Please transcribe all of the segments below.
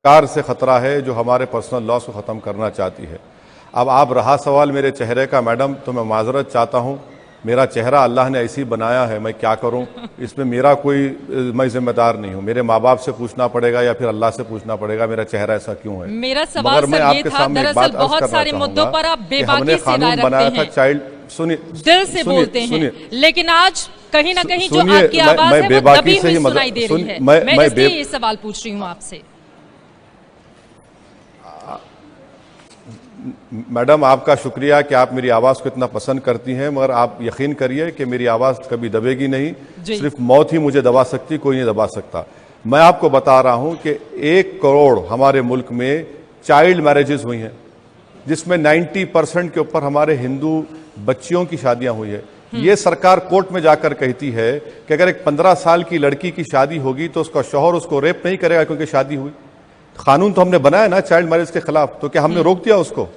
Car से खतरा है जो हमारे पर्सनल लॉस को ख़त्म करना चाहती है। अब आप रहा सवाल मेरे चेहरे का, मैडम, तो मैं माजरत चाहता हूं। मेरा चेहरा अल्लाह ने ऐसी बनाया है, मैं क्या करूं, इसमें मेरा मैं जिम्मेदार नहीं हूं। मेरे माँ बाप से पूछना पड़ेगा या फिर अल्लाह से पूछना पड़ेगा मेरा चेहरा ऐसा क्यों है। मेरा सवाल सर ये था, दरअसल बहुत सारे मुद्दों पर आप बेबाकी से राय रखते हैं, चाइल्ड सुनिए, दिल से बोलते हैं, लेकिन आज कहीं ना कहीं जो आपकी आवाज है वो दबी हुई सुनाई दे रही है। मैं इसलिए ये सवाल पूछ रही हूँ आपसे। मैडम, आपका शुक्रिया कि आप मेरी आवाज़ को इतना पसंद करती हैं, मगर आप यकीन करिए कि मेरी आवाज़ कभी दबेगी नहीं। सिर्फ मौत ही मुझे दबा सकती, कोई नहीं दबा सकता। मैं आपको बता रहा हूं कि 1 करोड़ हमारे मुल्क में चाइल्ड मैरिजेस हुई हैं, जिसमें 90% के ऊपर हमारे हिंदू बच्चियों की शादियां हुई है। ये सरकार कोर्ट में जाकर कहती है कि अगर एक 15 साल की लड़की की शादी होगी तो उसका शौहर उसको रेप नहीं करेगा क्योंकि शादी हुई। कानून तो हमने बनाया ना चाइल्ड मैरिज के खिलाफ, तो क्या हमने रोक दिया उसको?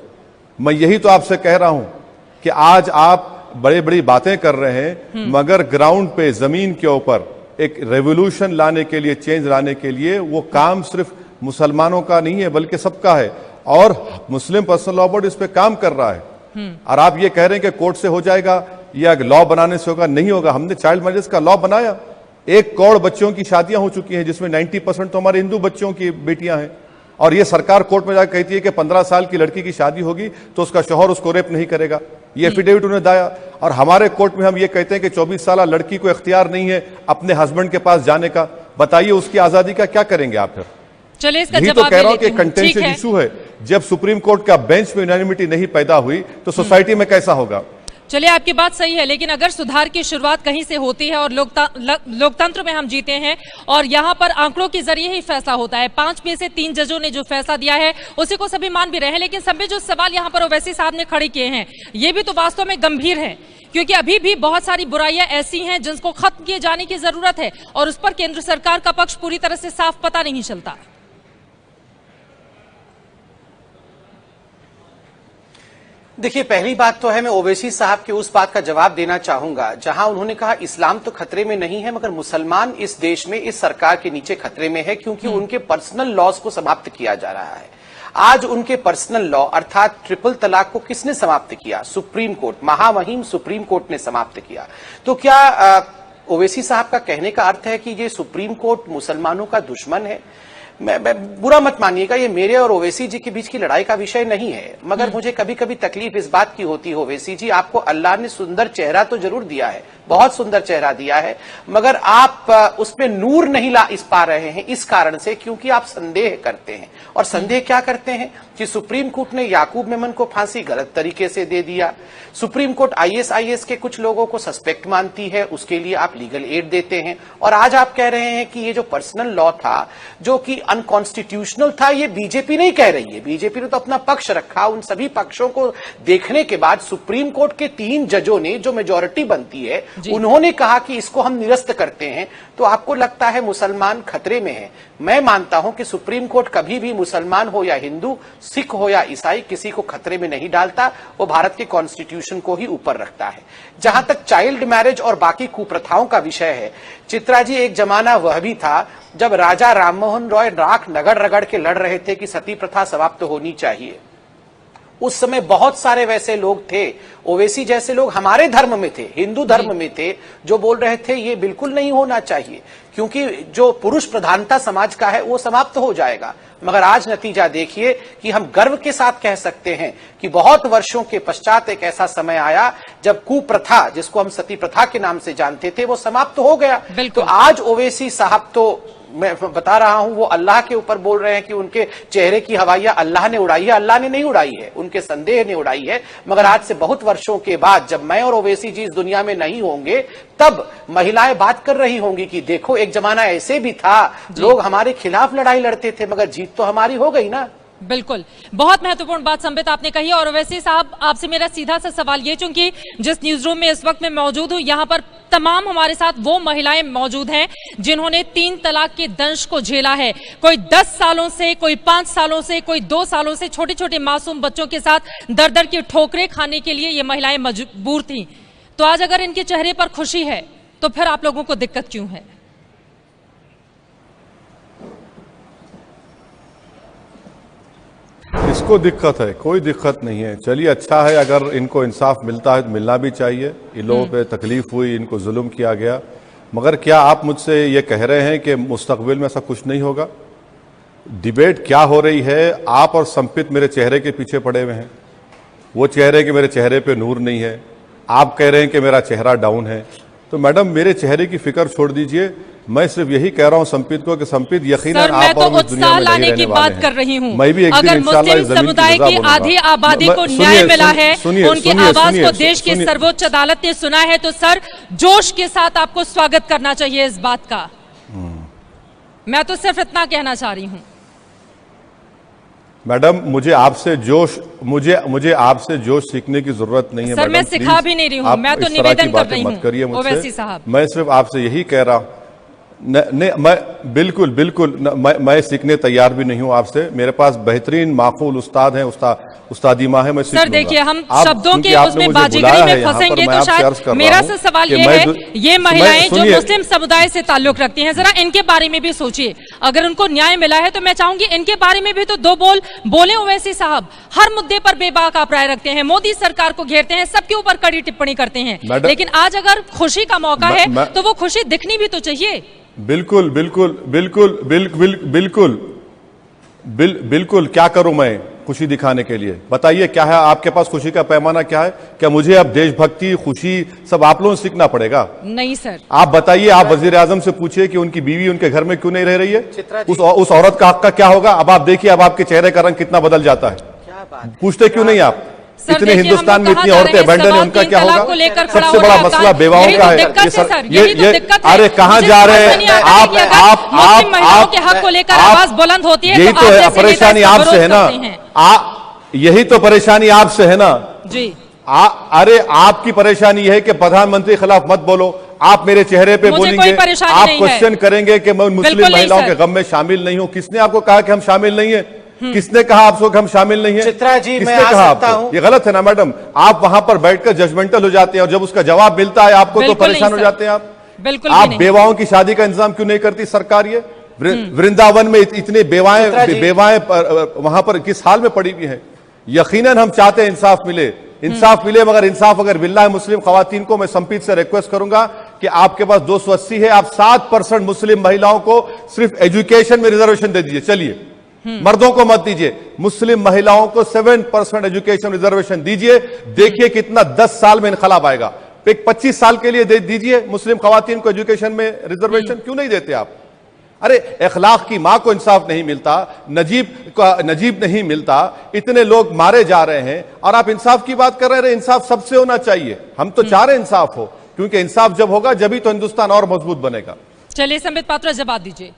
मैं यही तो आपसे कह रहा हूं कि आज आप बड़ी बड़ी बातें कर रहे हैं, मगर ग्राउंड पे जमीन के ऊपर एक रेवोल्यूशन लाने के लिए, चेंज लाने के लिए, वो काम सिर्फ मुसलमानों का नहीं है बल्कि सबका है। और मुस्लिम पर्सनल लॉ बोर्ड इस पे काम कर रहा है। और आप ये कह रहे हैं कि कोर्ट से हो जाएगा या लॉ बनाने से होगा, नहीं होगा। हमने चाइल्ड मैरिज का लॉ बनाया। 1 करोड़ बच्चों की शादियां हो चुकी हैं, जिसमें 90% तो हमारे हिंदू बच्चों की बेटियां हैं। और ये सरकार कोर्ट में जाकर कहती है कि 15 साल की लड़की की शादी होगी तो उसका शौहर उसको रेप नहीं करेगा। ये एफिडेविट उन्हें दाया। और हमारे कोर्ट में हम ये कहते हैं कि 24 साल लड़की को इख्तियार नहीं है अपने हस्बैंड के पास जाने का। बताइए उसकी आजादी का क्या करेंगे आप फिर? चलिए इसका यही तो कह रहा हूं कि कंटेंशियस इशू है। जब सुप्रीम कोर्ट का बेंच में यूनानिमिटी नहीं पैदा हुई तो सोसाइटी में कैसा होगा? चलिए आपकी बात सही है, लेकिन अगर सुधार की शुरुआत कहीं से होती है और लोकतंत्र में हम जीते हैं और यहाँ पर आंकड़ों के जरिए ही फैसला होता है। 5 में से 3 जजों ने जो फैसला दिया है उसी को सभी मान भी रहे हैं, लेकिन सभी जो सवाल यहाँ पर ओवैसी साहब ने खड़े किए हैं ये भी तो वास्तव में गंभीर है, क्योंकि अभी भी बहुत सारी बुराइयां ऐसी हैं जिनको खत्म किए जाने की जरूरत है और उस पर केंद्र सरकार का पक्ष पूरी तरह से साफ पता नहीं चलता। देखिए, पहली बात तो है, मैं ओवैसी साहब के उस बात का जवाब देना चाहूंगा जहां उन्होंने कहा इस्लाम तो खतरे में नहीं है मगर मुसलमान इस देश में इस सरकार के नीचे खतरे में है, क्योंकि उनके पर्सनल लॉज को समाप्त किया जा रहा है। आज उनके पर्सनल लॉ अर्थात ट्रिपल तलाक को किसने समाप्त किया? सुप्रीम कोर्ट, महामहिम सुप्रीम कोर्ट ने समाप्त किया। तो क्या ओवैसी साहब का कहने का अर्थ है कि ये सुप्रीम कोर्ट मुसलमानों का दुश्मन है? मैं बुरा मत मानिएगा, ये मेरे और ओवैसी जी के बीच की लड़ाई का विषय नहीं है, मगर मुझे कभी कभी तकलीफ इस बात की होती है ओवैसी जी, आपको अल्लाह ने सुंदर चेहरा तो जरूर दिया है, बहुत सुंदर चेहरा दिया है, मगर आप उसमें नूर नहीं ला इस पा रहे हैं इस कारण से क्योंकि आप संदेह करते हैं। और संदेह क्या करते हैं कि सुप्रीम कोर्ट ने याकूब मेमन को फांसी गलत तरीके से दे दिया, सुप्रीम कोर्ट आईएसआईएस के कुछ लोगों को सस्पेक्ट मानती है, उसके लिए आप लीगल एड देते हैं, और आज आप कह रहे हैं कि ये जो पर्सनल लॉ था जो कि अनकॉन्स्टिट्यूशनल था, ये बीजेपी नहीं कह रही है। बीजेपी ने तो अपना पक्ष रखा। उन सभी पक्षों को देखने के बाद सुप्रीम कोर्ट के 3 जजों ने, जो मेजॉरिटी बनती है, उन्होंने कहा कि इसको हम निरस्त करते हैं। तो आपको लगता है मुसलमान खतरे में है? मैं मानता हूं कि सुप्रीम कोर्ट कभी भी मुसलमान हो या हिंदू, सिख हो या ईसाई, किसी को खतरे में नहीं डालता। वो भारत के कॉन्स्टिट्यूशन को ही ऊपर रखता है। जहां तक चाइल्ड मैरिज और बाकी कुप्रथाओं का विषय है, चित्रा जी, एक जमाना वह भी था जब राजा राममोहन रॉय राख रगड़ रगड़ के लड़ रहे थे कि सती प्रथा समाप्त होनी चाहिए। उस समय बहुत सारे वैसे लोग थे, ओवैसी जैसे लोग हमारे धर्म में थे, हिंदू धर्म में थे, जो बोल रहे थे ये बिल्कुल नहीं होना चाहिए क्योंकि जो पुरुष प्रधानता समाज का है वो समाप्त हो जाएगा। मगर आज नतीजा देखिए कि हम गर्व के साथ कह सकते हैं कि बहुत वर्षों के पश्चात एक ऐसा समय आया जब कुप्रथा, जिसको हम सती प्रथा के नाम से जानते थे, वो समाप्त हो गया। तो आज ओवैसी साहब, तो मैं बता रहा हूं, वो अल्लाह के ऊपर बोल रहे हैं कि उनके चेहरे की हवाइयां अल्लाह ने उड़ाई है। अल्लाह ने नहीं उड़ाई है, उनके संदेह ने उड़ाई है। मगर आज से बहुत वर्षों के बाद जब मैं और ओवैसी जी इस दुनिया में नहीं होंगे, तब महिलाएं बात कर रही होंगी कि देखो एक जमाना ऐसे भी था, लोग हमारे खिलाफ लड़ाई लड़ते थे मगर जीत तो हमारी हो गई ना। बिल्कुल, बहुत महत्वपूर्ण बात संबित आपने कही। और वैसे साहब, आपसे मेरा सीधा सा सवाल ये, चूंकि जिस न्यूज रूम में इस वक्त मैं मौजूद हूं, यहाँ पर तमाम हमारे साथ वो महिलाएं मौजूद हैं जिन्होंने 3 तलाक के दंश को झेला है। कोई 10 सालों से, कोई 5 सालों से, कोई 2 सालों से छोटे छोटे मासूम बच्चों के साथ दर दर की ठोकरें खाने के लिए ये महिलाएं मजबूर थीं। तो आज अगर इनके चेहरे पर खुशी है तो फिर आप लोगों को दिक्कत क्यों है? किसको दिक्कत है? कोई दिक्कत नहीं है। चलिए, अच्छा है, अगर इनको इंसाफ मिलता है तो मिलना भी चाहिए। इन लोगों पे तकलीफ हुई, इनको जुल्म किया गया, मगर क्या आप मुझसे ये कह रहे हैं कि मुस्तकबिल में ऐसा कुछ नहीं होगा? डिबेट क्या हो रही है? आप और संपित मेरे चेहरे के पीछे पड़े हुए हैं। वो कह रहे हैं कि मेरे चेहरे पे नूर नहीं है, आप कह रहे हैं कि मेरा चेहरा डाउन है। तो मैडम, मेरे चेहरे की फिक्र छोड़ दीजिए। मैं सिर्फ यही कह रहा हूं संपित को कि संपित यकीनन सर, मैं तो उत्साह लाने की बात कर रही हूं। मैं भी एक अगर दिन इंशाल्लाह मुस्लिम समुदाय की आधी आबादी को न्याय मिला है, उनकी आवाज को देश की सर्वोच्च अदालत ने सुना है, तो सर जोश के साथ आपको स्वागत करना चाहिए इस बात का। मैं तो सिर्फ इतना कहना चाह रही हूं। मैडम, मुझे आपसे जोश सीखने की जरूरत नहीं है। सर, मैं सिखा भी नहीं रही हूं, मैं तो निवेदन कर रही हूं। मत करिए ओवैसी साहब, मैं सिर्फ आपसे यही कह रहा हूं। मैं बिल्कुल मैं सीखने तैयार भी नहीं हूं आपसे। मेरे पास बेहतरीन माकूल उस्ताद हैं, उस्तादी माँ है। मैं सर देखिए, हम शब्दों के उसमें बाजीगरी में फंसेंगे तो शायद मेरा से सवाल ये है, ये महिलाएं जो मुस्लिम समुदाय से ताल्लुक रखती हैं, जरा इनके बारे में भी सोचिए। अगर उनको न्याय मिला है तो मैं चाहूंगी इनके बारे में भी तो दो बोल बोले ओवैसी साहब। हर मुद्दे पर बेबाक आप राय रखते हैं, मोदी सरकार को घेरते हैं, सबके ऊपर कड़ी टिप्पणी करते हैं, लेकिन आज अगर खुशी का मौका है तो वो खुशी दिखनी भी तो चाहिए। बिल्कुल क्या करूं मैं खुशी दिखाने के लिए? बताइए, क्या है आपके पास खुशी का पैमाना? क्या है? क्या मुझे अब देशभक्ति, खुशी सब आप लोगों से सीखना पड़ेगा? नहीं सर। आप बताइए, आप वजीर आजम से पूछिए कि उनकी बीवी उनके घर में क्यों नहीं रह रही है? उस औरत का हक का क्या होगा? अब आप देखिए, अब आपके चेहरे का रंग कितना बदल जाता है। क्या बात? पूछते क्यों नहीं आप? इतने हिंदुस्तान में इतनी औरतें अबैंडन है, उनका क्या होगा? सबसे बड़ा मसला बेवाओं का है। अरे कहाँ जा रहे हैं आप? के हक को लेकर आवाज बुलंद होती है, यही तो परेशानी आपसे है ना। यही तो परेशानी आपसे है ना जी। अरे आपकी परेशानी यह है कि प्रधानमंत्री के खिलाफ मत बोलो, आप मेरे चेहरे पे बोलेंगे, आप क्वेश्चन करेंगे कि मैं मुस्लिम महिलाओं के गम में शामिल नहीं हूं। किसने आपको कहा कि हम शामिल नहीं है? किसने कहा आपको कि हम शामिल नहीं है? चित्रा जी, किसने मैं कहा आपको? ये गलत है ना मैडम। आप वहां पर बैठकर जजमेंटल हो जाते हैं और जब उसका जवाब मिलता है आपको तो परेशान हो जाते हैं आप। बिल्कुल आप बेवाओं की शादी का इंतजाम क्यों नहीं करती सरकार? ये वृंदावन में इतनी बेवाएं वहां पर किस हाल में पड़ी हुई है? यकीनन हम चाहते हैं इंसाफ मिले, मगर इंसाफ अगर मिलना है मुस्लिम खवातीन को, मैं संपीत से रिक्वेस्ट करूंगा कि आपके पास 280 है, आप 7% मुस्लिम महिलाओं को सिर्फ एजुकेशन में रिजर्वेशन दे दीजिए। चलिए, मर्दों को मत दीजिए, मुस्लिम महिलाओं को 7% एजुकेशन रिजर्वेशन दीजिए। देखिए कितना 10 साल में इनकलाब आएगा। 25 साल के लिए दे दीजिए मुस्लिम खवातीन को एजुकेशन में रिजर्वेशन। क्यों नहीं देते आप? अरे अखलाक की मां को इंसाफ नहीं मिलता, नजीब नहीं मिलता, इतने लोग मारे जा रहे हैं और आप इंसाफ की बात कर रहे हैं। इंसाफ सबसे होना चाहिए। हम तो चाह रहे इंसाफ हो, क्योंकि इंसाफ जब होगा जब ही तो हिंदुस्तान और मजबूत बनेगा। चलिए संबित पात्रा, जवाब दीजिए।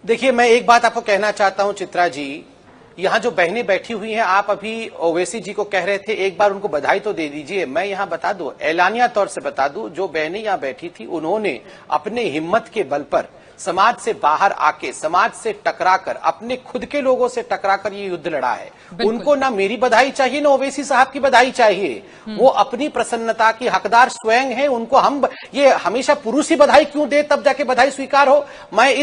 देखिए, मैं एक बात आपको कहना चाहता हूं चित्रा जी, यहाँ जो बहनें बैठी हुई हैं, आप अभी ओवैसी जी को कह रहे थे एक बार उनको बधाई तो दे दीजिए। मैं यहाँ बता दूं, ऐलानिया तौर से बता दूं, जो बहनें यहाँ बैठी थी उन्होंने अपने हिम्मत के बल पर समाज से बाहर आके, समाज से टकराकर, अपने खुद के लोगों से टकराकर ये युद्ध लड़ा है। उनको ना मेरी बधाई चाहिए, ना ओवैसी साहब की बधाई चाहिए। वो अपनी प्रसन्नता की हकदार स्वयं है। उनको हम ये हमेशा पुरुष ही बधाई क्यों दे, तब जाके बधाई स्वीकार हो। मैं इस